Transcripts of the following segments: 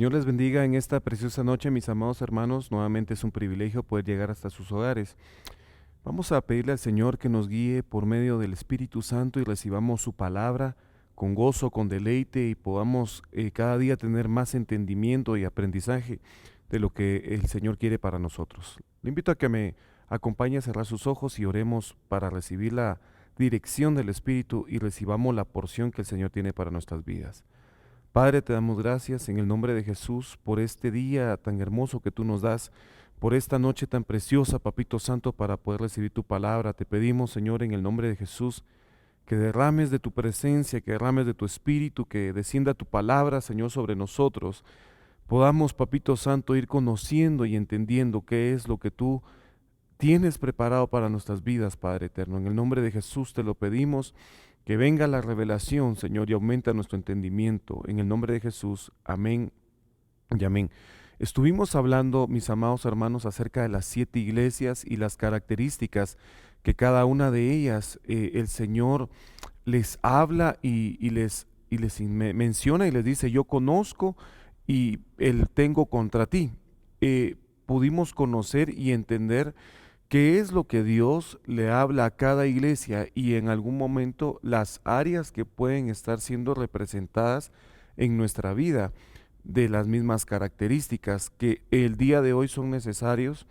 Señor les bendiga en esta preciosa noche, mis amados hermanos. Nuevamente es un privilegio poder llegar hasta sus hogares. Vamos a pedirle al Señor que nos guíe por medio del Espíritu Santo y recibamos su palabra con gozo, con deleite y podamos cada día tener más entendimiento y aprendizaje de lo que el Señor quiere para nosotros. Le invito a que me acompañe a cerrar sus ojos y oremos para recibir la dirección del Espíritu y recibamos la porción que el Señor tiene para nuestras vidas. Padre, te damos gracias en el nombre de Jesús por este día tan hermoso que tú nos das, por esta noche tan preciosa, Papito Santo, para poder recibir tu palabra. Te pedimos, Señor, en el nombre de Jesús, que derrames de tu presencia, que derrames de tu espíritu, que descienda tu palabra, Señor, sobre nosotros. Podamos, Papito Santo, ir conociendo y entendiendo qué es lo que tú tienes preparado para nuestras vidas, Padre eterno. En el nombre de Jesús te lo pedimos. Que venga la revelación, Señor, y aumenta nuestro entendimiento. En el nombre de Jesús, amén y amén. Estuvimos hablando, mis amados hermanos, acerca de las 7 iglesias y las características que cada una de ellas el Señor les habla y les menciona y les dice: yo conozco y el tengo contra ti. Pudimos conocer y entender qué es lo que Dios le habla a cada iglesia y en algún momento las áreas que pueden estar siendo representadas en nuestra vida de las mismas características que el día de hoy son necesarios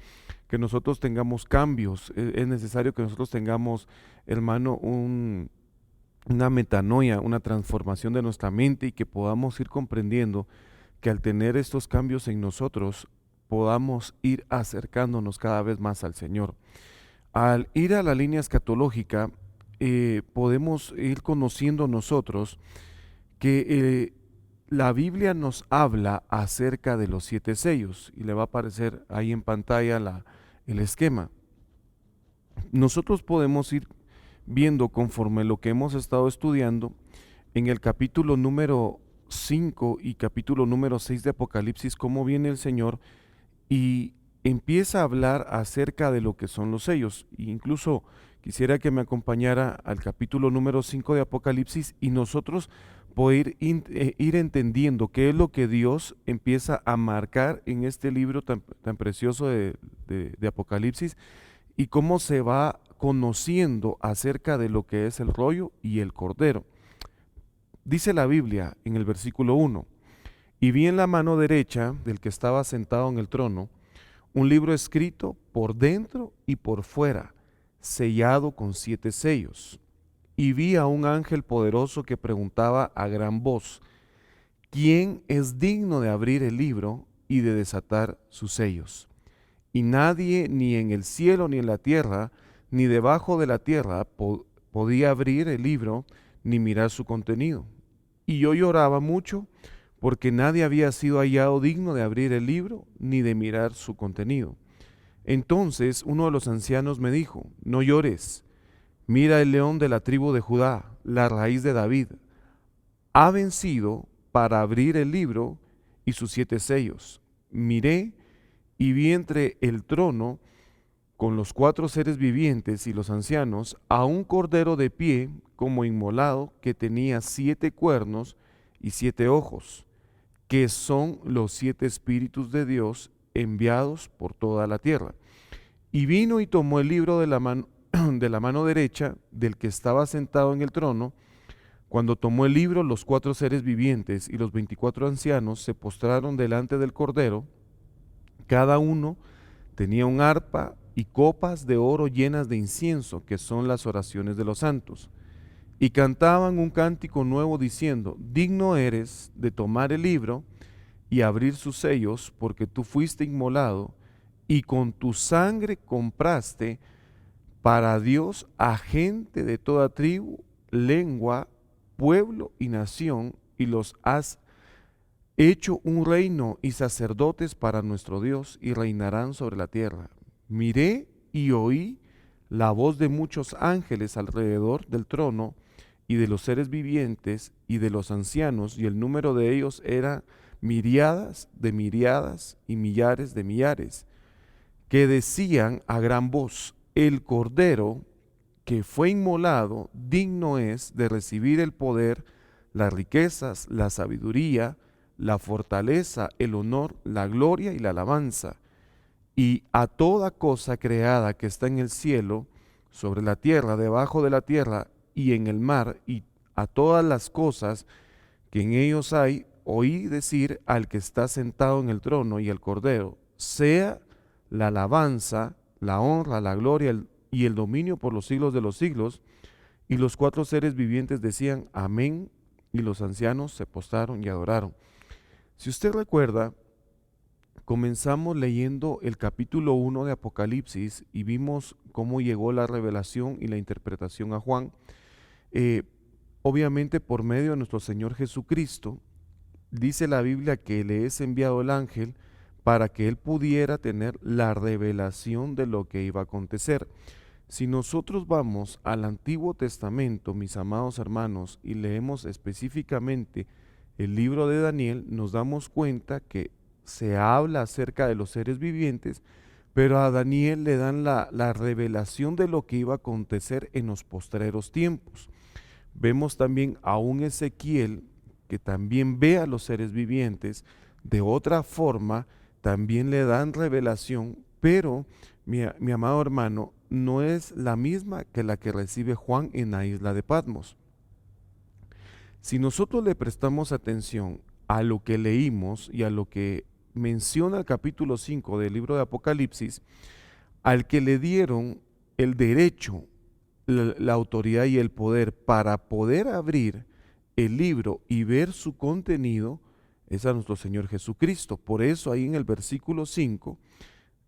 que nosotros tengamos cambios. Es necesario que nosotros tengamos, hermano, una metanoia, una transformación de nuestra mente y que podamos ir comprendiendo que al tener estos cambios en nosotros podamos ir acercándonos cada vez más al Señor. Al ir a la línea escatológica, podemos ir conociendo nosotros que la Biblia nos habla acerca de los 7 sellos y le va a aparecer ahí en pantalla el esquema. Nosotros podemos ir viendo conforme lo que hemos estado estudiando en el capítulo número 5 y capítulo número 6 de Apocalipsis, cómo viene el Señor y empieza a hablar acerca de lo que son los sellos. E incluso quisiera que me acompañara al capítulo número 5 de Apocalipsis y nosotros poder ir entendiendo qué es lo que Dios empieza a marcar en este libro tan precioso de Apocalipsis y cómo se va conociendo acerca de lo que es el rollo y el cordero. Dice la Biblia en el versículo 1: y vi en la mano derecha del que estaba sentado en el trono un libro escrito por dentro y por fuera, sellado con 7 sellos. Y vi a un ángel poderoso que preguntaba a gran voz: ¿quién es digno de abrir el libro y de desatar sus sellos? Y nadie, ni en el cielo, ni en la tierra, ni debajo de la tierra, podía abrir el libro ni mirar su contenido. Y yo lloraba mucho porque nadie había sido hallado digno de abrir el libro ni de mirar su contenido. Entonces uno de los ancianos me dijo: no llores, mira, el león de la tribu de Judá, la raíz de David, ha vencido para abrir el libro y sus 7 sellos. Miré y vi entre el trono con los 4 seres vivientes y los ancianos a un cordero de pie como inmolado, que tenía 7 cuernos y 7 ojos, que son los 7 espíritus de Dios enviados por toda la tierra. Y vino y tomó el libro de la mano derecha del que estaba sentado en el trono. Cuando tomó el libro, los 4 seres vivientes y los 24 ancianos se postraron delante del cordero. Cada uno tenía un arpa y copas de oro llenas de incienso, que son las oraciones de los santos. Y cantaban un cántico nuevo diciendo: digno eres de tomar el libro y abrir sus sellos, porque tú fuiste inmolado y con tu sangre compraste para Dios a gente de toda tribu, lengua, pueblo y nación, y los has hecho un reino y sacerdotes para nuestro Dios, y reinarán sobre la tierra. Miré y oí la voz de muchos ángeles alrededor del trono y de los seres vivientes y de los ancianos, y el número de ellos era miriadas de miriadas y millares de millares, que decían a gran voz: el Cordero que fue inmolado digno es de recibir el poder, las riquezas, la sabiduría, la fortaleza, el honor, la gloria y la alabanza. Y a toda cosa creada que está en el cielo, sobre la tierra, debajo de la tierra y en el mar, y a todas las cosas que en ellos hay, oí decir al que está sentado en el trono y al Cordero, sea la alabanza, la honra, la gloria y el dominio por los siglos de los siglos. Y los cuatro seres vivientes decían, amén, y los ancianos se postraron y adoraron. Si usted recuerda, comenzamos leyendo el capítulo 1 de Apocalipsis y vimos cómo llegó la revelación y la interpretación a Juan, eh, obviamente por medio de nuestro Señor Jesucristo. Dice la Biblia que le es enviado el ángel para que él pudiera tener la revelación de lo que iba a acontecer. Si nosotros vamos al Antiguo Testamento, mis amados hermanos, y leemos específicamente el libro de Daniel, nos damos cuenta que se habla acerca de los seres vivientes, pero a Daniel le dan la revelación de lo que iba a acontecer en los postreros tiempos. Vemos también a un Ezequiel que también ve a los seres vivientes, de otra forma también le dan revelación, pero mi amado hermano, no es la misma que la que recibe Juan en la isla de Patmos. Si nosotros le prestamos atención a lo que leímos y a lo que menciona el capítulo 5 del libro de Apocalipsis, al que le dieron el derecho, la autoridad y el poder para poder abrir el libro y ver su contenido, es a nuestro Señor Jesucristo. Por eso ahí en el versículo 5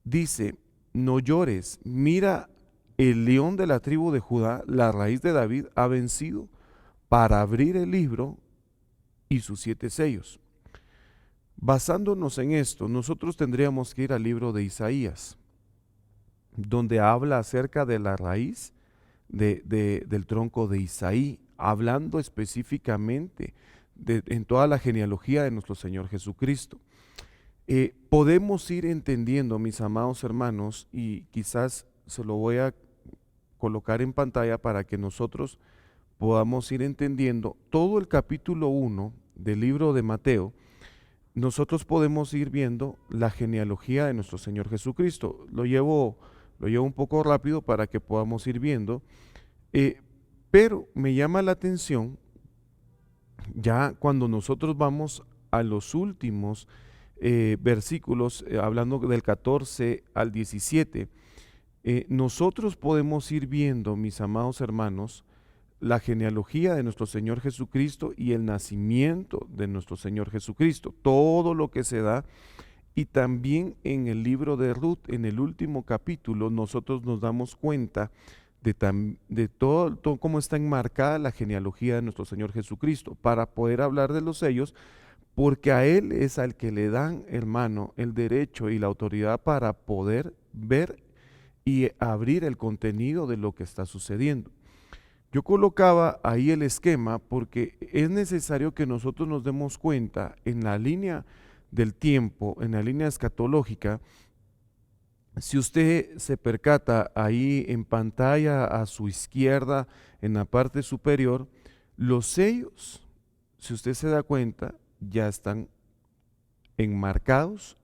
dice, no llores, mira, el león de la tribu de Judá, la raíz de David, ha vencido para abrir el libro y sus 7 sellos. Basándonos en esto, nosotros tendríamos que ir al libro de Isaías, donde habla acerca de la raíz del tronco de Isaí, hablando específicamente en toda la genealogía de nuestro Señor Jesucristo. Podemos ir entendiendo, mis amados hermanos, y quizás se lo voy a colocar en pantalla para que nosotros podamos ir entendiendo todo el capítulo 1 del libro de Mateo. Nosotros podemos ir viendo la genealogía de nuestro Señor Jesucristo. Lo llevo un poco rápido para que podamos ir viendo, pero me llama la atención ya cuando nosotros vamos a los últimos versículos, hablando del 14 al 17, nosotros podemos ir viendo, mis amados hermanos, la genealogía de nuestro Señor Jesucristo y el nacimiento de nuestro Señor Jesucristo, todo lo que se da. Y también en el libro de Ruth, en el último capítulo, nosotros nos damos cuenta de todo cómo está enmarcada la genealogía de nuestro Señor Jesucristo, para poder hablar de los sellos, porque a Él es al que le dan, hermano, el derecho y la autoridad para poder ver y abrir el contenido de lo que está sucediendo. Yo colocaba ahí el esquema porque es necesario que nosotros nos demos cuenta en la línea del tiempo, en la línea escatológica. Si usted se percata ahí en pantalla a su izquierda, en la parte superior, los sellos, si usted se da cuenta, ya están enmarcados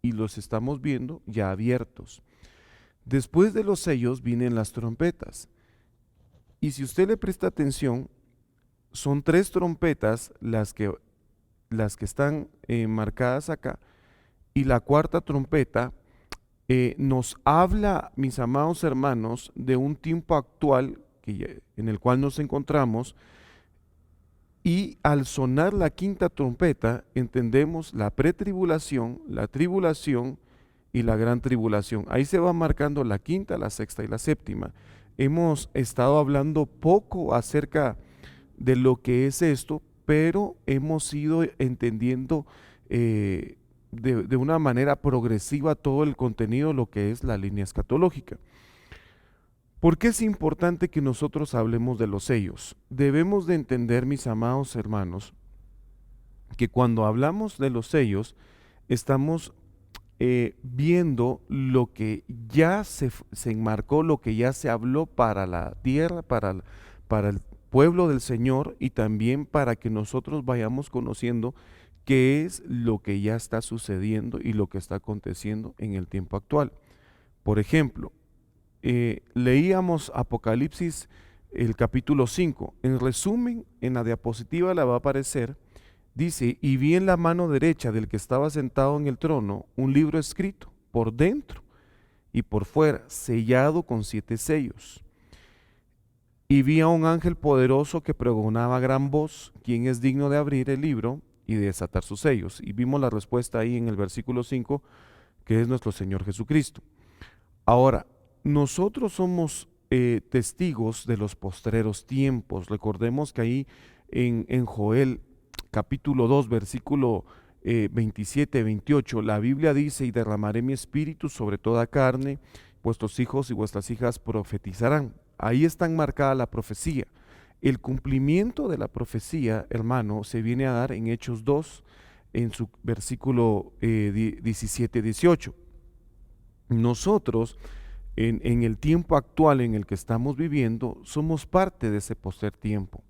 y los estamos viendo ya abiertos. Después de los sellos vienen las trompetas. Y si usted le presta atención, son 3 trompetas las que están marcadas acá, y la cuarta trompeta nos habla, mis amados hermanos, de un tiempo actual en el cual nos encontramos, y al sonar la quinta trompeta entendemos la pretribulación, la tribulación y la gran tribulación. Ahí se va marcando la quinta, la sexta y la séptima. Hemos estado hablando poco acerca de lo que es esto, pero hemos ido entendiendo de una manera progresiva todo el contenido, lo que es la línea escatológica. ¿Por qué es importante que nosotros hablemos de los sellos? Debemos de entender, mis amados hermanos, que cuando hablamos de los sellos, estamos viendo lo que ya se enmarcó, lo que ya se habló para la tierra, para el pueblo del Señor, y también para que nosotros vayamos conociendo qué es lo que ya está sucediendo y lo que está aconteciendo en el tiempo actual. Por ejemplo, leíamos Apocalipsis el capítulo 5. En resumen, en la diapositiva la va a aparecer. Dice, y vi en la mano derecha del que estaba sentado en el trono un libro escrito por dentro y por fuera, sellado con 7 sellos. Y vi a un ángel poderoso que pregonaba a gran voz, ¿quién es digno de abrir el libro y de desatar sus sellos? Y vimos la respuesta ahí en el versículo 5, que es nuestro Señor Jesucristo. Ahora, nosotros somos testigos de los postreros tiempos. Recordemos que ahí en Joel capítulo 2, versículo 27, 28, la Biblia dice, y derramaré mi espíritu sobre toda carne, vuestros hijos y vuestras hijas profetizarán. Ahí está enmarcada la profecía. El cumplimiento de la profecía, hermano, se viene a dar en Hechos 2, en su versículo 17, 18. Nosotros, en el tiempo actual en el que estamos viviendo, somos parte de ese postrer tiempo,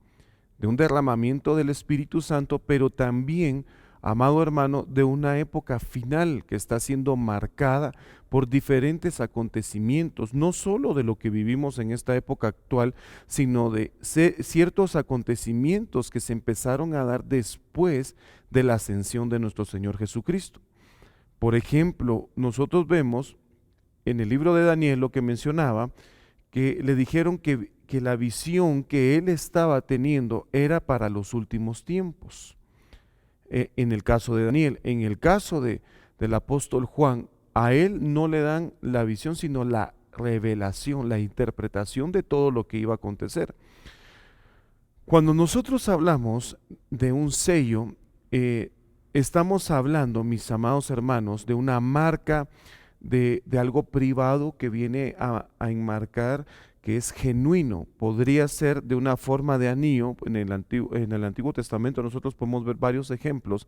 de un derramamiento del Espíritu Santo, pero también, amado hermano, de una época final que está siendo marcada por diferentes acontecimientos, no solo de lo que vivimos en esta época actual, sino de ciertos acontecimientos que se empezaron a dar después de la ascensión de nuestro Señor Jesucristo. Por ejemplo, nosotros vemos en el libro de Daniel lo que mencionaba, que le dijeron que la visión que él estaba teniendo era para los últimos tiempos. En el caso de Daniel, en el caso del apóstol Juan, a él no le dan la visión, sino la revelación, la interpretación de todo lo que iba a acontecer. Cuando nosotros hablamos de un sello, estamos hablando, mis amados hermanos, de una marca de algo privado que viene a enmarcar que es genuino. Podría ser de una forma de anillo. En el Antiguo Testamento nosotros podemos ver varios ejemplos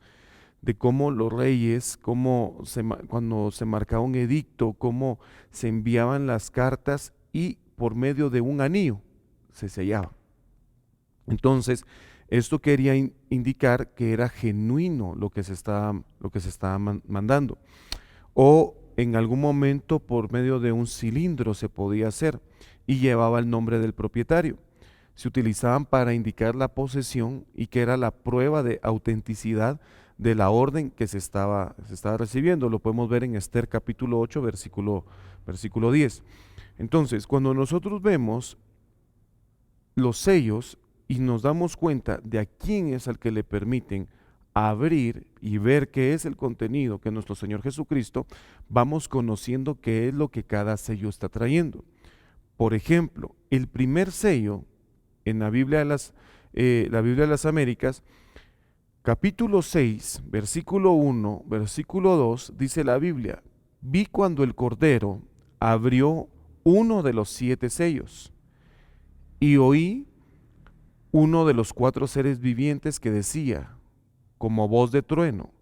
de cómo los reyes, cuando se marcaba un edicto, cómo se enviaban las cartas y por medio de un anillo se sellaba. Entonces, esto quería indicar que era genuino lo que se estaba mandando. O en algún momento por medio de un cilindro se podía hacer y llevaba el nombre del propietario. Se utilizaban para indicar la posesión y que era la prueba de autenticidad de la orden que se estaba recibiendo. Lo podemos ver en Esther capítulo 8, versículo 10. Entonces, cuando nosotros vemos los sellos y nos damos cuenta de a quién es al que le permiten abrir y ver qué es el contenido que nuestro Señor Jesucristo, vamos conociendo qué es lo que cada sello está trayendo. Por ejemplo, el primer sello en la Biblia de las Américas, capítulo 6, versículo 1, versículo 2, dice la Biblia, vi cuando el Cordero abrió uno de los 7 sellos y oí uno de los 4 seres vivientes que decía, como voz de trueno,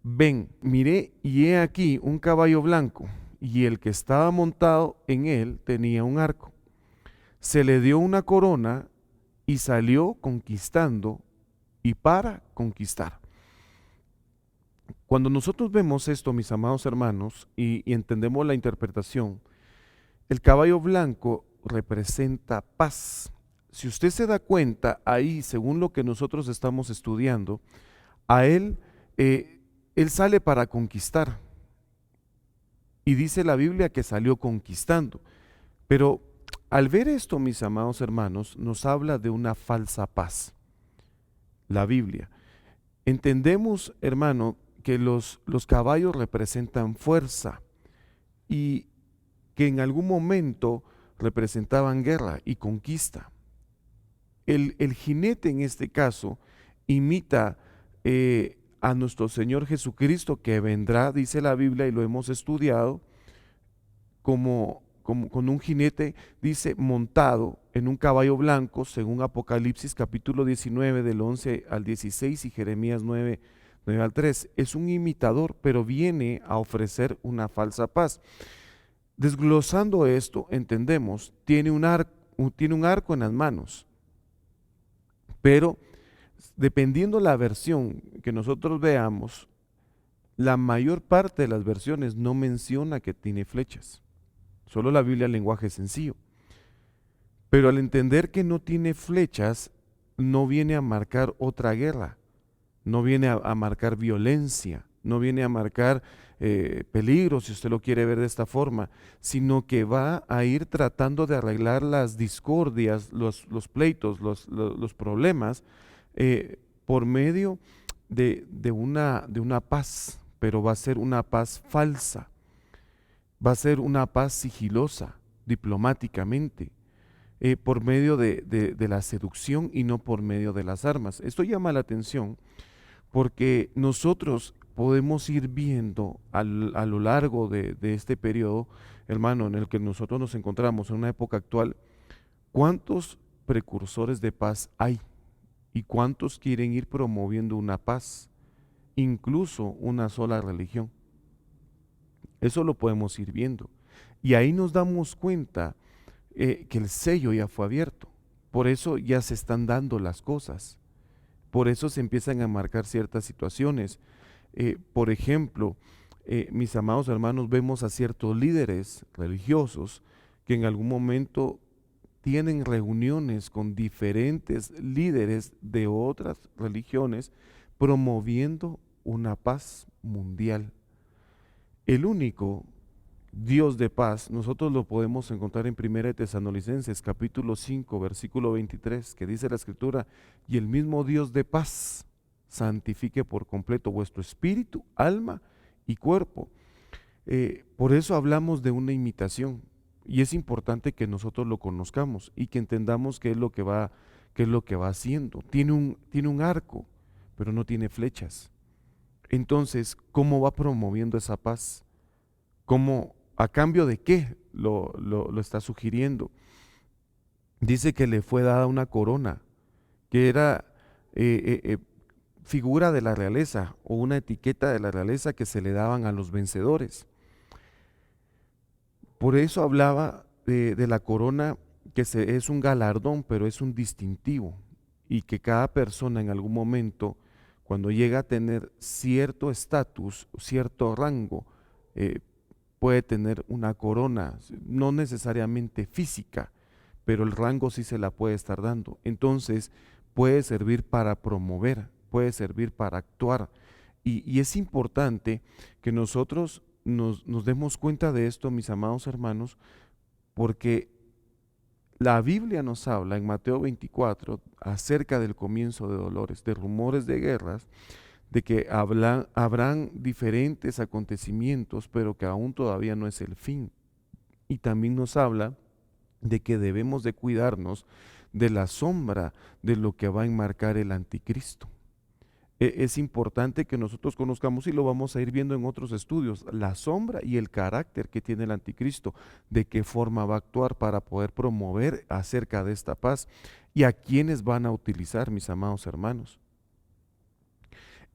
ven, miré y he aquí un caballo blanco, y el que estaba montado en él tenía un arco. Se le dio una corona y salió conquistando y para conquistar. Cuando nosotros vemos esto, mis amados hermanos, y entendemos la interpretación, el caballo blanco representa paz. Si usted se da cuenta, ahí, según lo que nosotros estamos estudiando, a él sale para conquistar. Y dice la Biblia que salió conquistando. Pero al ver esto, mis amados hermanos, nos habla de una falsa paz. La Biblia. Entendemos, hermano, que los caballos representan fuerza y que en algún momento representaban guerra y conquista. El jinete en este caso imita a nuestro Señor Jesucristo, que vendrá, dice la Biblia, y lo hemos estudiado, como con un jinete, dice, montado en un caballo blanco, según Apocalipsis capítulo 19, del 11 al 16 y Jeremías 9 al 3. Es un imitador, pero viene a ofrecer una falsa paz. Desglosando esto, entendemos, tiene un arco en las manos, pero Dependiendo la versión que nosotros veamos, la mayor parte de las versiones no menciona que tiene flechas. Solo la Biblia en lenguaje sencillo. Pero al entender que no tiene flechas, no viene a marcar otra guerra, no viene a marcar violencia, no viene a marcar peligro, si usted lo quiere ver de esta forma, sino que va a ir tratando de arreglar las discordias, los pleitos, los problemas, por medio de una paz, pero va a ser una paz falsa, va a ser una paz sigilosa, diplomáticamente, por medio de la seducción y no por medio de las armas. Esto llama la atención porque nosotros podemos ir viendo a lo largo de este periodo, hermano, en el que nosotros nos encontramos en una época actual, cuántos precursores de paz hay y cuántos quieren ir promoviendo una paz, incluso una sola religión. Eso lo podemos ir viendo. Y ahí nos damos cuenta que el sello ya fue abierto. Por eso ya se están dando las cosas. Por eso se empiezan a marcar ciertas situaciones. Por ejemplo, mis amados hermanos, vemos a ciertos líderes religiosos que en algún momento tienen reuniones con diferentes líderes de otras religiones promoviendo una paz mundial. El único Dios de paz, nosotros lo podemos encontrar en 1 de Tesalonicenses capítulo 5, versículo 23, que dice la escritura: y el mismo Dios de paz santifique por completo vuestro espíritu, alma y cuerpo. Por eso hablamos de una imitación, y es importante que nosotros lo conozcamos y que entendamos qué es lo que va haciendo. Tiene un arco, pero no tiene flechas. Entonces, ¿cómo va promoviendo esa paz? ¿Cómo, a cambio de qué lo está sugiriendo? Dice que le fue dada una corona, que era figura de la realeza o una etiqueta de la realeza que se le daban a los vencedores. Por eso hablaba de la corona, que es un galardón, pero es un distintivo, y que cada persona en algún momento, cuando llega a tener cierto estatus, cierto rango, puede tener una corona, no necesariamente física, pero el rango sí se la puede estar dando. Entonces puede servir para promover, puede servir para actuar. Y es importante que nosotros nos demos cuenta de esto, mis amados hermanos, porque la Biblia nos habla en Mateo 24 acerca del comienzo de dolores, de rumores de guerras, de que habrán diferentes acontecimientos, pero que aún todavía no es el fin. Y también nos habla de que debemos de cuidarnos de la sombra de lo que va a enmarcar el anticristo. Es importante que nosotros conozcamos, y lo vamos a ir viendo en otros estudios, la sombra y el carácter que tiene el anticristo, de qué forma va a actuar para poder promover acerca de esta paz y a quiénes van a utilizar, mis amados hermanos.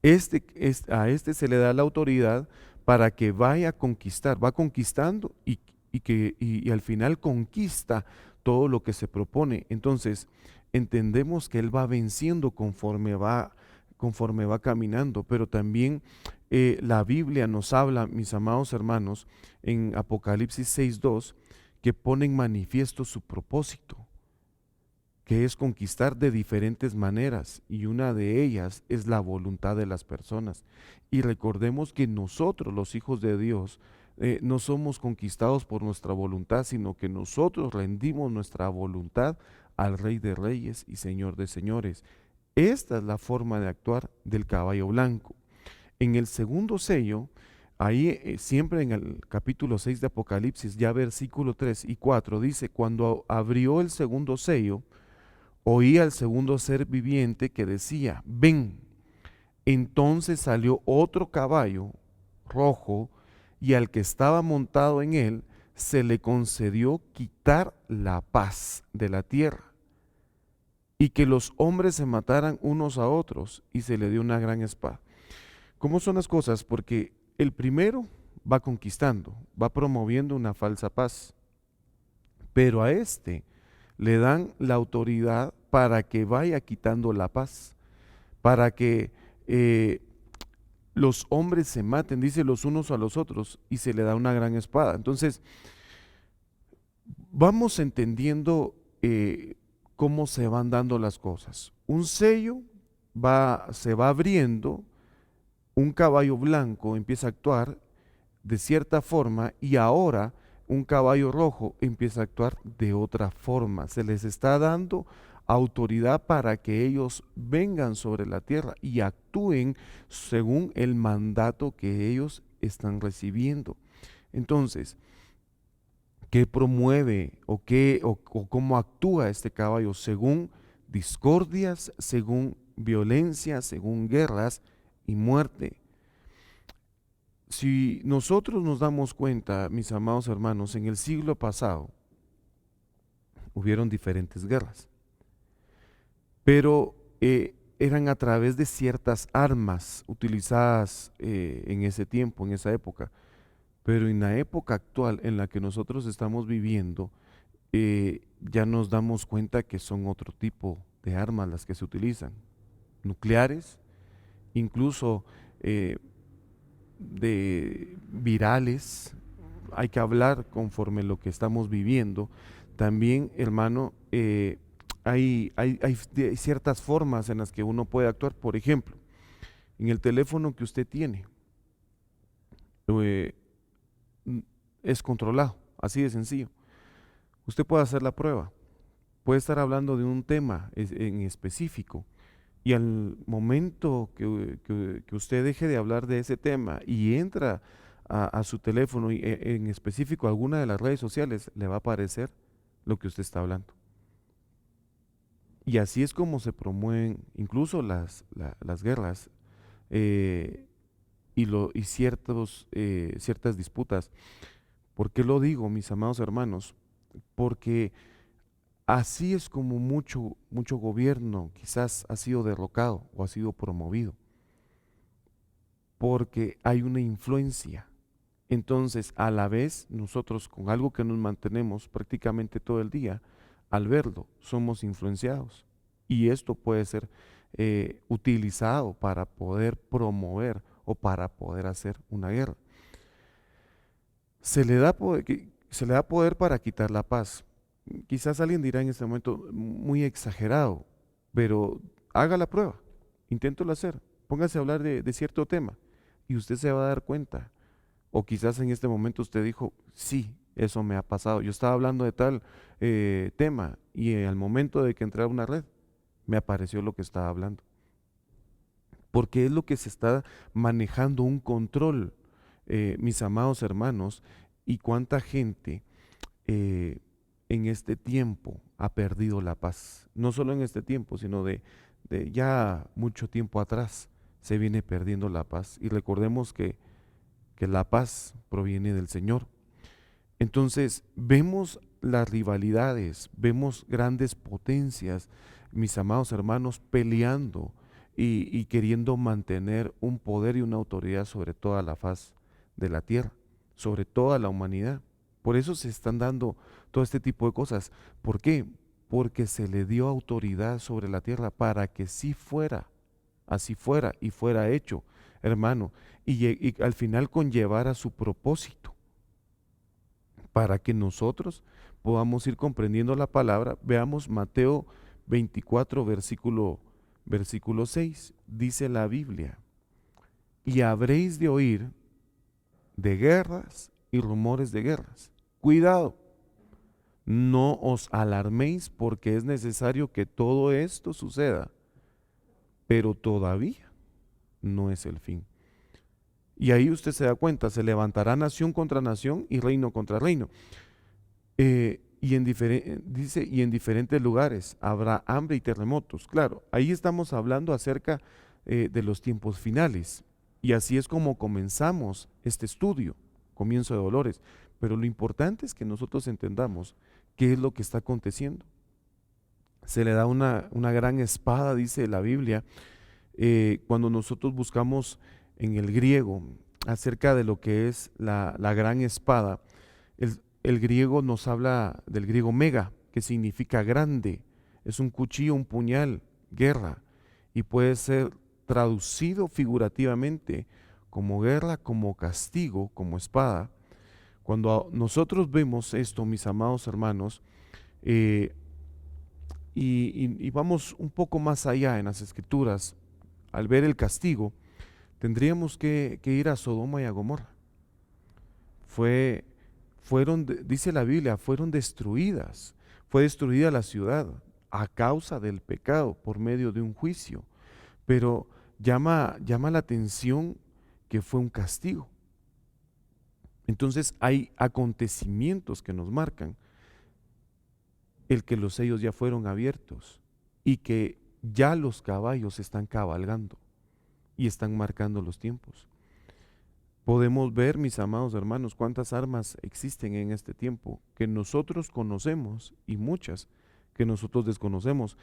A este se le da la autoridad para que vaya a conquistar, va conquistando y al final conquista todo lo que se propone. Entonces, entendemos que él va venciendo conforme va caminando, pero también la Biblia nos habla, mis amados hermanos, en Apocalipsis 6:2, que pone en manifiesto su propósito, que es conquistar de diferentes maneras, y una de ellas es la voluntad de las personas. Y recordemos que nosotros, los hijos de Dios, no somos conquistados por nuestra voluntad, sino que nosotros rendimos nuestra voluntad al Rey de Reyes y Señor de Señores. Esta es la forma de actuar del caballo blanco. En el segundo sello, ahí siempre en el capítulo 6 de Apocalipsis, ya versículo 3 y 4, dice: cuando abrió el segundo sello, oí al segundo ser viviente que decía: ven. Entonces salió otro caballo rojo, y al que estaba montado en él se le concedió quitar la paz de la tierra, y que los hombres se mataran unos a otros, y se le dio una gran espada. ¿Cómo son las cosas? Porque el primero va conquistando, va promoviendo una falsa paz, pero a este le dan la autoridad para que vaya quitando la paz. para que los hombres se maten, dice, los unos a los otros, y se le da una gran espada. Entonces, vamos entendiendo cómo se van dando las cosas. Un sello se va abriendo, un caballo blanco empieza a actuar de cierta forma y ahora un caballo rojo empieza a actuar de otra forma. Se les está dando autoridad para que ellos vengan sobre la tierra y actúen según el mandato que ellos están recibiendo. Entonces, ¿qué promueve o cómo actúa este caballo? Según discordias, según violencia, según guerras y muerte. Si nosotros nos damos cuenta, mis amados hermanos, en el siglo pasado hubieron diferentes guerras, pero eran a través de ciertas armas utilizadas en ese tiempo, en esa época. Pero en la época actual en la que nosotros estamos viviendo, ya nos damos cuenta que son otro tipo de armas las que se utilizan, nucleares, incluso de virales. Hay que hablar conforme lo que estamos viviendo. También, hermano, hay ciertas formas en las que uno puede actuar. Por ejemplo, en el teléfono que usted tiene, eh, es controlado, así de sencillo. Usted puede hacer la prueba, puede estar hablando de un tema en específico y al momento que usted deje de hablar de ese tema y entra a su teléfono y en específico a alguna de las redes sociales, le va a aparecer lo que usted está hablando. Y así es como se promueven incluso las guerras y ciertas disputas. ¿Por qué lo digo, mis amados hermanos? Porque así es como mucho gobierno quizás ha sido derrocado o ha sido promovido, porque hay una influencia. Entonces, a la vez, nosotros con algo que nos mantenemos prácticamente todo el día, al verlo, somos influenciados. Y esto puede ser utilizado para poder promover o para poder hacer una guerra. Se le da poder para quitar la paz. Quizás alguien dirá en este momento, muy exagerado, pero haga la prueba, inténtelo hacer, póngase a hablar de cierto tema y usted se va a dar cuenta. O quizás en este momento usted dijo, sí, eso me ha pasado. Yo estaba hablando de tal tema y al momento de que entré a una red, me apareció lo que estaba hablando. Porque es lo que se está manejando un control, mis amados hermanos, y cuánta gente en este tiempo ha perdido la paz. No solo en este tiempo, sino de ya mucho tiempo atrás se viene perdiendo la paz. Y recordemos que la paz proviene del Señor. Entonces, vemos las rivalidades, vemos grandes potencias, mis amados hermanos, peleando y queriendo mantener un poder y una autoridad sobre toda la faz de la tierra, sobre toda la humanidad. Por eso se están dando todo este tipo de cosas. ¿Por qué? Porque se le dio autoridad sobre la tierra para que sí fuera, así fuera y fuera hecho, hermano, y al final conllevara su propósito para que nosotros podamos ir comprendiendo la palabra. Veamos Mateo 24, versículo 6. Dice la Biblia, y habréis de oír de guerras y rumores de guerras. Cuidado, no os alarméis porque es necesario que todo esto suceda, pero todavía no es el fin. Y ahí usted se da cuenta, se levantará nación contra nación y reino contra reino. Dice, y en diferentes lugares habrá hambre y terremotos. Claro, ahí estamos hablando acerca de los tiempos finales. Y así es como comenzamos este estudio, comienzo de dolores. Pero lo importante es que nosotros entendamos qué es lo que está aconteciendo. Se le da una gran espada, dice la Biblia, cuando nosotros buscamos en el griego acerca de lo que es la gran espada. El griego nos habla del griego mega, que significa grande, es un cuchillo, un puñal, guerra. y puede ser traducido figurativamente como guerra, como castigo, como espada. Cuando nosotros vemos esto, mis amados hermanos, eh, y vamos un poco más allá en las escrituras, al ver el castigo, tendríamos que ir a Sodoma y a Gomorra. Dice la Biblia, fueron destruidas, fue destruida la ciudad a causa del pecado por medio de un juicio, pero llama la atención que fue un castigo. Entonces hay acontecimientos que nos marcan el que los sellos ya fueron abiertos y que ya los caballos están cabalgando y están marcando los tiempos. Podemos ver, mis amados hermanos, cuántas armas existen en este tiempo que nosotros conocemos y muchas que nosotros desconocemos,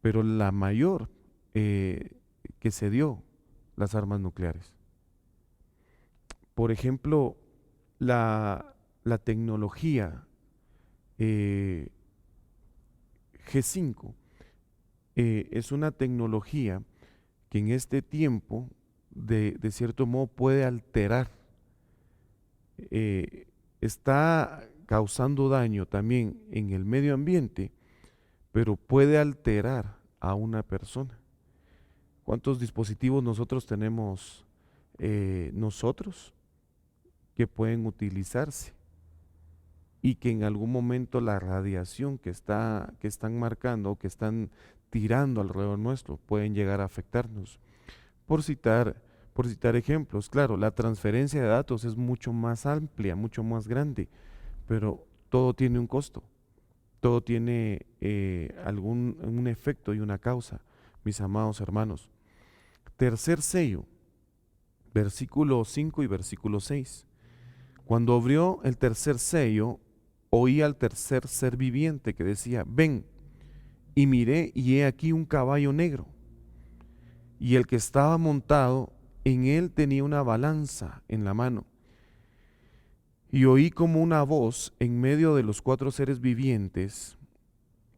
pero la mayor que se dio, las armas nucleares. Por ejemplo, la tecnología G5 es una tecnología que en este tiempo de cierto modo puede alterar, está causando daño también en el medio ambiente, pero puede alterar a una persona. ¿Cuántos dispositivos nosotros tenemos nosotros que pueden utilizarse y que en algún momento la radiación que están marcando o que están tirando alrededor nuestro pueden llegar a afectarnos? Por citar ejemplos, claro, la transferencia de datos es mucho más amplia, mucho más grande, pero todo tiene un costo, todo tiene un efecto y una causa, mis amados hermanos. Tercer sello, versículo 5 y versículo 6. Cuando abrió el tercer sello, oí al tercer ser viviente que decía: ven. Y miré, y he aquí un caballo negro, y el que estaba montado en él tenía una balanza en la mano. Y oí como una voz en medio de los cuatro seres vivientes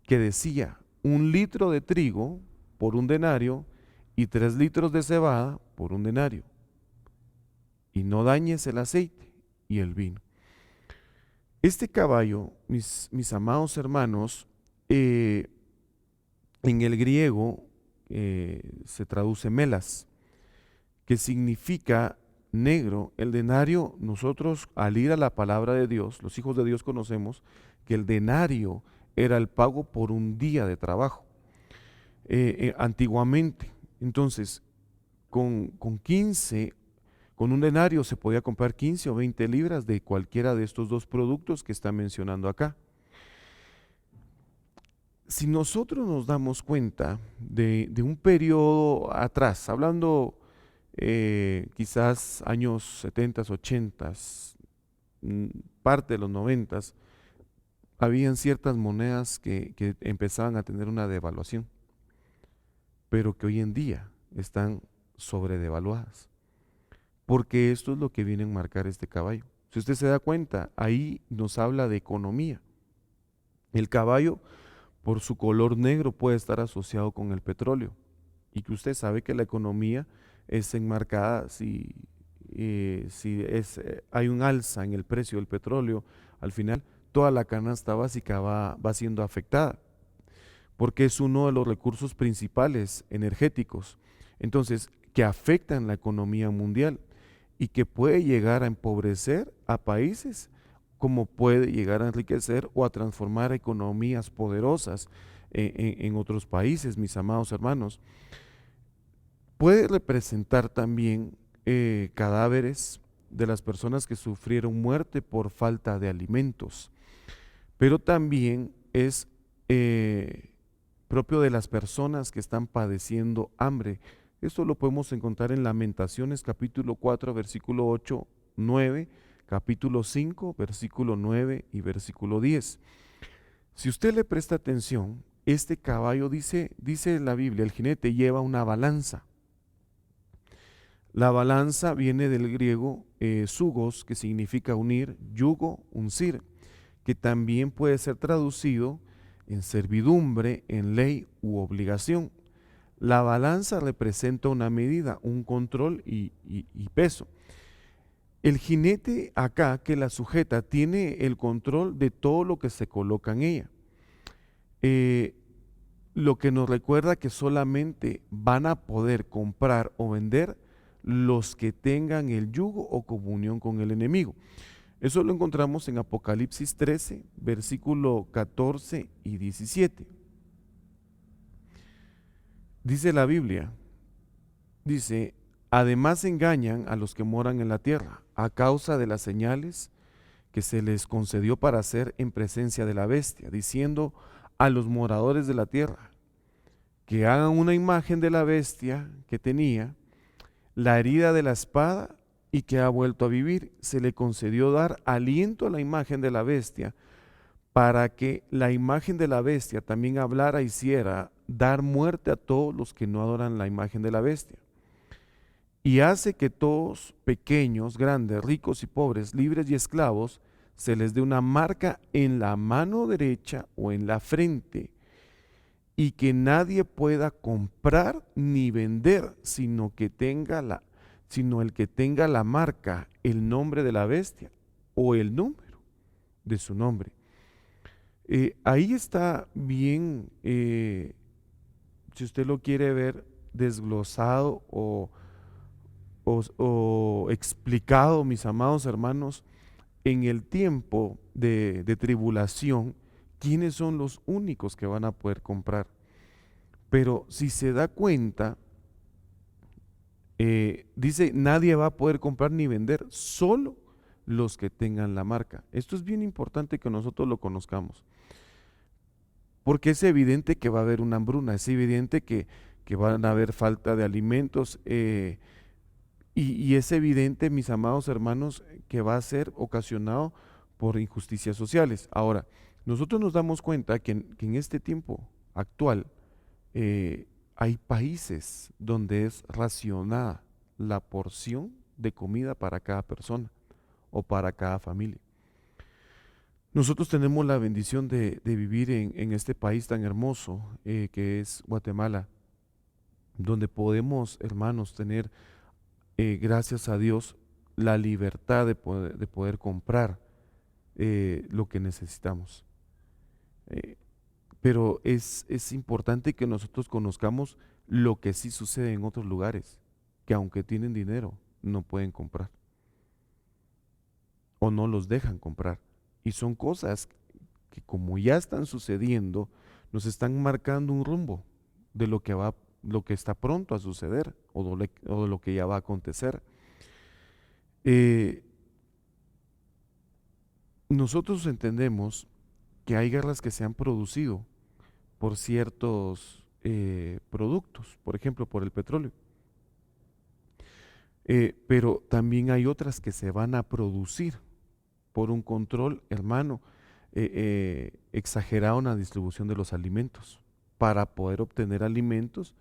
que decía: 1 litro de trigo por 1 denario, y 3 litros de cebada por 1 denario, y no dañes el aceite y el vino. Este caballo, mis amados hermanos, en el griego se traduce melas, que significa negro. El denario, nosotros al ir a la palabra de Dios, los hijos de Dios conocemos que el denario era el pago por un día de trabajo. Antiguamente, entonces, con 1 denario se podía comprar 15 o 20 libras de cualquiera de estos dos productos que está mencionando acá. Si nosotros nos damos cuenta de un periodo atrás, hablando quizás años 70, 80, parte de los 90, habían ciertas monedas que empezaban a tener una devaluación, pero que hoy en día están sobredevaluadas, porque esto es lo que viene a marcar este caballo. Si usted se da cuenta, ahí nos habla de economía. El caballo, por su color negro, puede estar asociado con el petróleo, y que usted sabe que la economía es enmarcada si hay un alza en el precio del petróleo, al final toda la canasta básica va siendo afectada, porque es uno de los recursos principales energéticos, entonces, que afectan la economía mundial y que puede llegar a empobrecer a países, como puede llegar a enriquecer o a transformar economías poderosas en otros países, mis amados hermanos. Puede representar también cadáveres de las personas que sufrieron muerte por falta de alimentos, pero también es propio de las personas que están padeciendo hambre. Esto lo podemos encontrar en Lamentaciones capítulo 4, versículo 8, 9, capítulo 5, versículo 9 y versículo 10. Si usted le presta atención, este caballo dice la Biblia, el jinete lleva una balanza. La balanza viene del griego zugos, que significa unir, yugo, uncir, que también puede ser traducido en servidumbre, en ley u obligación. La balanza representa una medida, un control y peso. El jinete acá que la sujeta tiene el control de todo lo que se coloca en ella. Lo que nos recuerda que solamente van a poder comprar o vender los que tengan el yugo o comunión con el enemigo. Eso lo encontramos en Apocalipsis 13, versículo 14 y 17. Dice la Biblia, dice, además engañan a los que moran en la tierra a causa de las señales que se les concedió para hacer en presencia de la bestia, diciendo a los moradores de la tierra que hagan una imagen de la bestia que tenía la herida de la espada y que ha vuelto a vivir. Se le concedió dar aliento a la imagen de la bestia para que la imagen de la bestia también hablara y hiciera dar muerte a todos los que no adoran la imagen de la bestia. Y hace que todos, pequeños, grandes, ricos y pobres, libres y esclavos, se les dé una marca en la mano derecha o en la frente, y que nadie pueda comprar ni vender, sino el que tenga la marca, el nombre de la bestia o el número de su nombre. Ahí está bien, si usted lo quiere ver desglosado o explicado, mis amados hermanos, en el tiempo de tribulación, quiénes son los únicos que van a poder comprar. Pero si se da cuenta, dice, nadie va a poder comprar ni vender, solo los que tengan la marca. Esto es bien importante que nosotros lo conozcamos, porque es evidente que va a haber una hambruna, es evidente que van a haber falta de alimentos, y es evidente, mis amados hermanos, que va a ser ocasionado por injusticias sociales. Ahora, nosotros nos damos cuenta que en este tiempo actual hay países donde es racionada la porción de comida para cada persona o para cada familia. Nosotros tenemos la bendición de vivir en este país tan hermoso que es Guatemala, donde podemos, hermanos, tener, gracias a Dios, la libertad de poder comprar lo que necesitamos. Pero es importante que nosotros conozcamos lo que sí sucede en otros lugares, que aunque tienen dinero, no pueden comprar o no los dejan comprar. Y son cosas que, como ya están sucediendo, nos están marcando un rumbo de lo que está pronto a suceder o de lo que ya va a acontecer. Nosotros entendemos que hay guerras que se han producido por ciertos productos, por ejemplo, por el petróleo. Pero también hay otras que se van a producir por un control, hermano, exagerado en la distribución de los alimentos, para poder obtener alimentos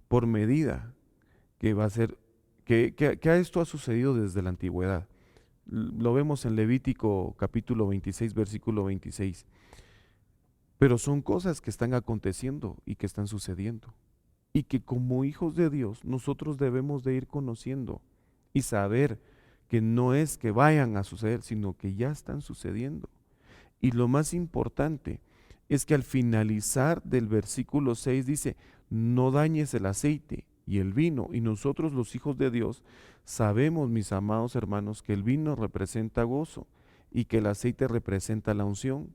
por medida que va a ser, que esto ha sucedido desde la antigüedad. Lo vemos en Levítico capítulo 26, versículo 26. Pero son cosas que están aconteciendo y que están sucediendo. Y que como hijos de Dios nosotros debemos de ir conociendo y saber que no es que vayan a suceder, sino que ya están sucediendo. Y lo más importante es que al finalizar del versículo 6 dice, no dañes el aceite y el vino. Y nosotros los hijos de Dios sabemos, mis amados hermanos, que el vino representa gozo y que el aceite representa la unción.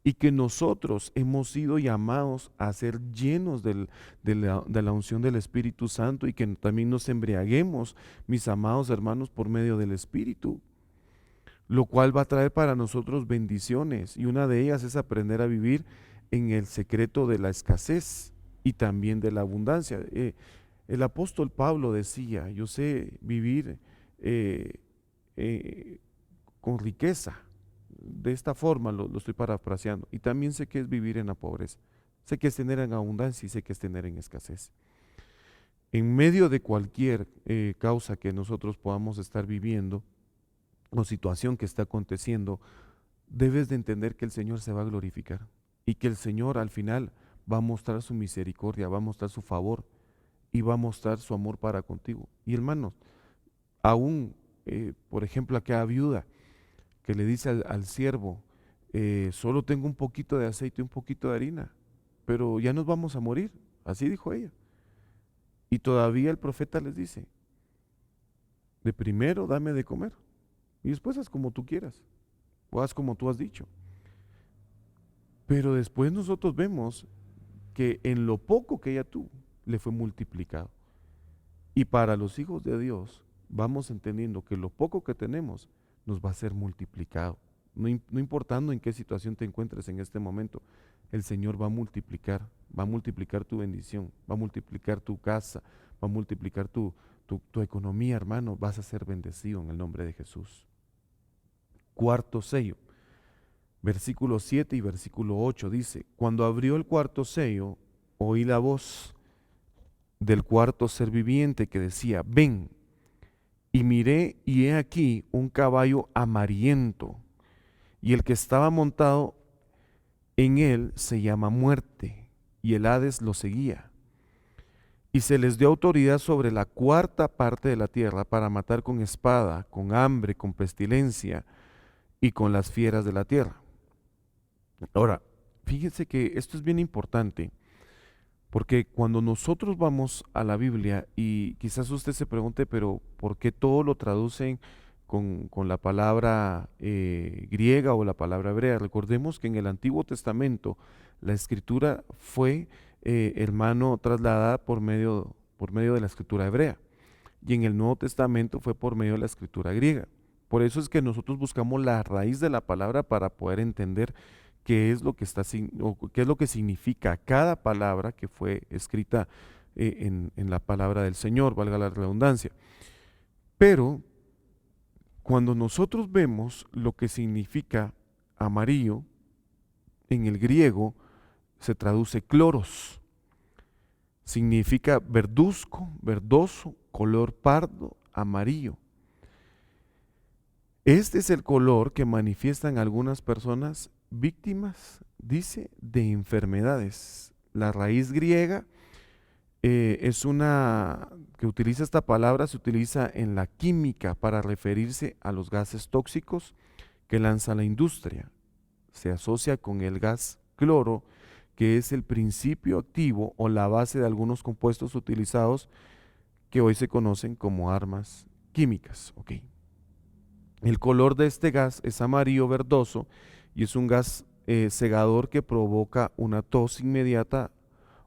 Y que nosotros hemos sido llamados a ser llenos de la unción del Espíritu Santo, y que también nos embriaguemos, mis amados hermanos, por medio del Espíritu, lo cual va a traer para nosotros bendiciones, y una de ellas es aprender a vivir en el secreto de la escasez y también de la abundancia. El apóstol Pablo decía, yo sé vivir con riqueza. De esta forma lo estoy parafraseando. Y también sé que es vivir en la pobreza. Sé que es tener en abundancia y sé que es tener en escasez. En medio de cualquier causa que nosotros podamos estar viviendo o situación que está aconteciendo, debes de entender que el Señor se va a glorificar y que el Señor al final va a mostrar su misericordia, va a mostrar su favor, y va a mostrar su amor para contigo. Y hermanos, aún, por ejemplo, aquella viuda que le dice al siervo, solo tengo un poquito de aceite y un poquito de harina, pero ya nos vamos a morir. Así dijo ella. Y todavía el profeta les dice, de primero dame de comer y después haz como tú quieras o haz como tú has dicho. Pero después nosotros vemos que en lo poco que ella tuvo, le fue multiplicado. Y para los hijos de Dios, vamos entendiendo que lo poco que tenemos nos va a ser multiplicado. No importando en qué situación te encuentres en este momento, el Señor va a multiplicar tu bendición, va a multiplicar tu casa, va a multiplicar tu economía, hermano, vas a ser bendecido en el nombre de Jesús. Cuarto sello. Versículo 7 y versículo 8 dice, cuando abrió el cuarto sello, oí la voz del cuarto ser viviente que decía, ven, y miré y he aquí un caballo amarillento, y el que estaba montado en él se llama Muerte, y el Hades lo seguía. Y se les dio autoridad sobre la cuarta parte de la tierra para matar con espada, con hambre, con pestilencia y con las fieras de la tierra. Ahora, fíjense que esto es bien importante, porque cuando nosotros vamos a la Biblia, y quizás usted se pregunte, pero ¿por qué todo lo traducen con la palabra griega o la palabra hebrea? Recordemos que en el Antiguo Testamento la escritura fue, hermano, trasladada por medio de la escritura hebrea, y en el Nuevo Testamento fue por medio de la escritura griega. Por eso es que nosotros buscamos la raíz de la palabra para poder entender qué es lo que qué es lo que significa cada palabra que fue escrita en la palabra del Señor, valga la redundancia. Pero cuando nosotros vemos lo que significa amarillo, en el griego se traduce cloros, significa verduzco, verdoso, color pardo, amarillo. Este es el color que manifiestan algunas personas víctimas, dice, de enfermedades. La raíz griega es una que utiliza esta palabra, se utiliza en la química para referirse a los gases tóxicos que lanza la industria. Se asocia con el gas cloro, que es el principio activo o la base de algunos compuestos utilizados que hoy se conocen como armas químicas. Okay. El color de este gas es amarillo verdoso y es un gas cegador que provoca una tos inmediata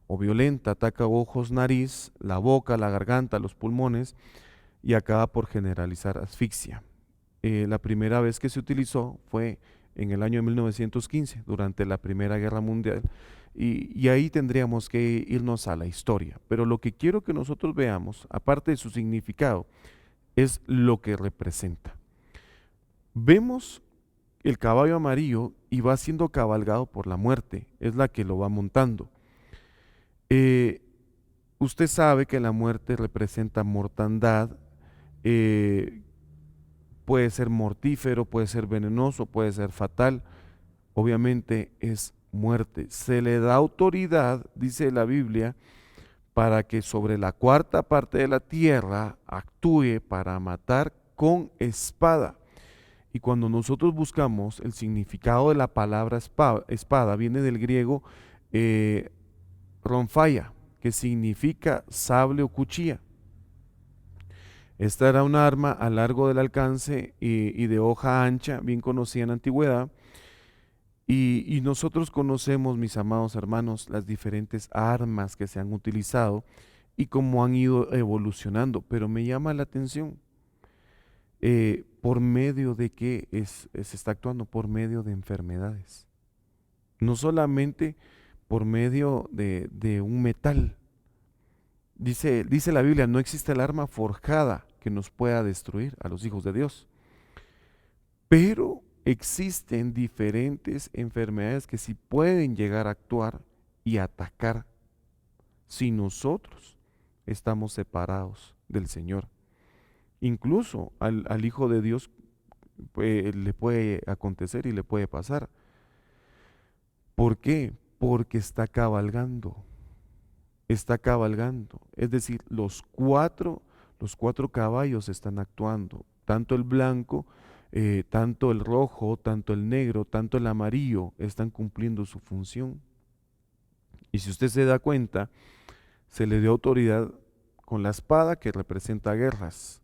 o violenta, ataca ojos, nariz, la boca, la garganta, los pulmones y acaba por generalizar asfixia. La primera vez que se utilizó fue en el año de 1915, durante la Primera Guerra Mundial, y ahí tendríamos que irnos a la historia. Pero lo que quiero que nosotros veamos, aparte de su significado, es lo que representa. Vemos el caballo amarillo y va siendo cabalgado por la muerte, es la que lo va montando. Usted sabe que la muerte representa mortandad, puede ser mortífero, puede ser venenoso, puede ser fatal, obviamente es muerte. Se le da autoridad, dice la Biblia, para que sobre la cuarta parte de la tierra actúe para matar con espada. Y cuando nosotros buscamos el significado de la palabra espada, viene del griego ronfaya, que significa sable o cuchilla. Esta era un arma a largo del alcance y de hoja ancha, bien conocida en la antigüedad. Y nosotros conocemos, mis amados hermanos, las diferentes armas que se han utilizado y cómo han ido evolucionando. Pero me llama la atención, por medio de qué se está actuando, por medio de enfermedades. No solamente por medio de un metal. Dice la Biblia, no existe el arma forjada que nos pueda destruir a los hijos de Dios. Pero existen diferentes enfermedades que sí pueden llegar a actuar y atacar si nosotros estamos separados del Señor. Incluso al Hijo de Dios le puede acontecer y le puede pasar. ¿Por qué? Porque está cabalgando. está cabalgando. Es decir, los cuatro caballos están actuando, tanto el blanco, tanto el rojo, tanto el negro, tanto el amarillo, están cumpliendo su función. Y si usted se da cuenta, se le dio autoridad con la espada que representa guerras.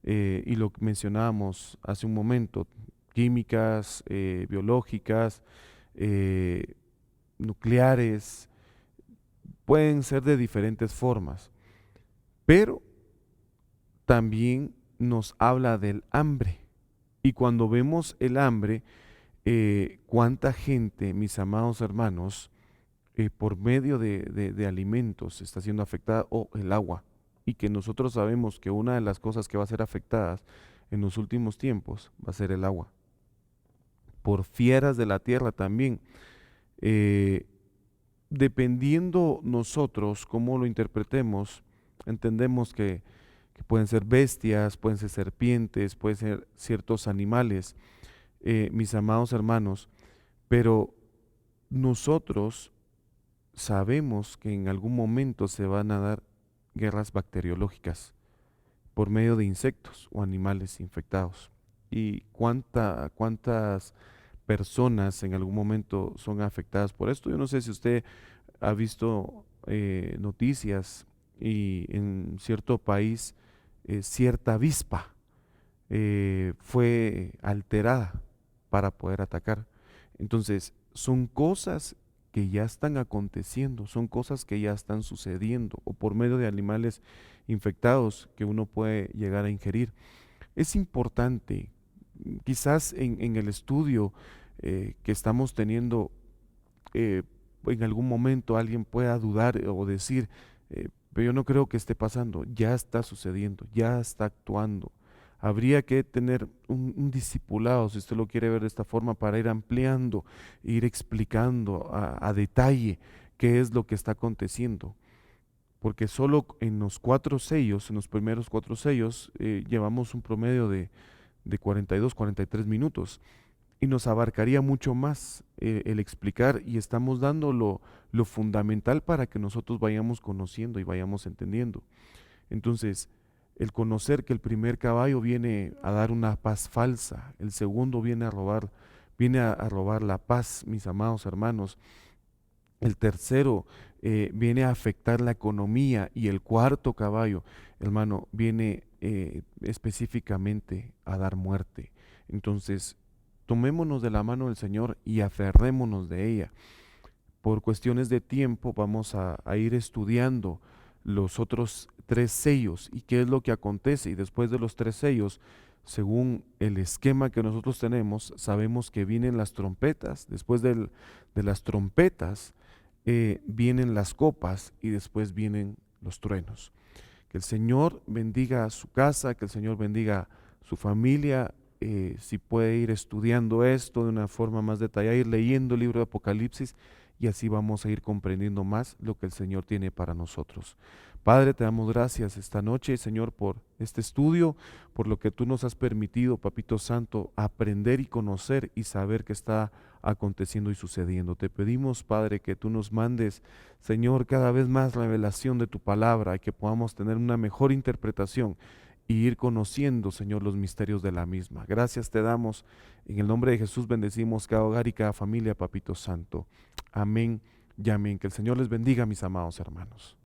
Y lo que mencionábamos hace un momento, químicas, biológicas, eh, nucleares, pueden ser de diferentes formas, pero también nos habla del hambre. Y cuando vemos el hambre, cuánta gente, mis amados hermanos, por medio de alimentos está siendo afectada, o el agua, y que nosotros sabemos que una de las cosas que va a ser afectadas en los últimos tiempos va a ser el agua, por fieras de la tierra también. Eh, Dependiendo nosotros cómo lo interpretemos, entendemos que pueden ser bestias, pueden ser serpientes, pueden ser ciertos animales, mis amados hermanos, pero nosotros sabemos que en algún momento se van a dar guerras bacteriológicas por medio de insectos o animales infectados. ¿Y cuántas personas en algún momento son afectadas por esto? Yo no sé si usted ha visto noticias y en cierto país cierta avispa fue alterada para poder atacar. Entonces, son cosas que ya están aconteciendo, son cosas que ya están sucediendo, o por medio de animales infectados que uno puede llegar a ingerir. Es importante, quizás en el estudio que estamos teniendo, en algún momento alguien pueda dudar o decir, pero yo no creo que esté pasando, ya está sucediendo, ya está actuando. Habría que tener un discipulado, si usted lo quiere ver de esta forma, para ir ampliando, ir explicando a detalle qué es lo que está aconteciendo. Porque solo en los 4 sellos, en los primeros 4 sellos, llevamos un promedio de 42, 43 minutos y nos abarcaría mucho más el explicar, y estamos dando lo fundamental para que nosotros vayamos conociendo y vayamos entendiendo. Entonces, el conocer que el primer caballo viene a dar una paz falsa, el segundo viene a robar la paz, mis amados hermanos, el tercero viene a afectar la economía, y el cuarto caballo, hermano, viene específicamente a dar muerte. Entonces, tomémonos de la mano del Señor y aferrémonos de ella. Por cuestiones de tiempo vamos a ir estudiando los otros 3 sellos y qué es lo que acontece. Y después de los 3 sellos, según el esquema que nosotros tenemos, sabemos que vienen las trompetas. Después de las trompetas vienen las copas, y después vienen los truenos. Que el Señor bendiga su casa, que el Señor bendiga su familia. Si puede ir estudiando esto de una forma más detallada, ir leyendo el libro de Apocalipsis, y así vamos a ir comprendiendo más lo que el Señor tiene para nosotros. Padre, te damos gracias esta noche, Señor, por este estudio, por lo que tú nos has permitido, Papito Santo, aprender y conocer y saber qué está aconteciendo y sucediendo. Te pedimos, Padre, que tú nos mandes, Señor, cada vez más revelación de tu palabra, y que podamos tener una mejor interpretación y ir conociendo, Señor, los misterios de la misma. Gracias te damos. En el nombre de Jesús bendecimos cada hogar y cada familia, Papito Santo. Amén y amén. Que el Señor les bendiga, mis amados hermanos.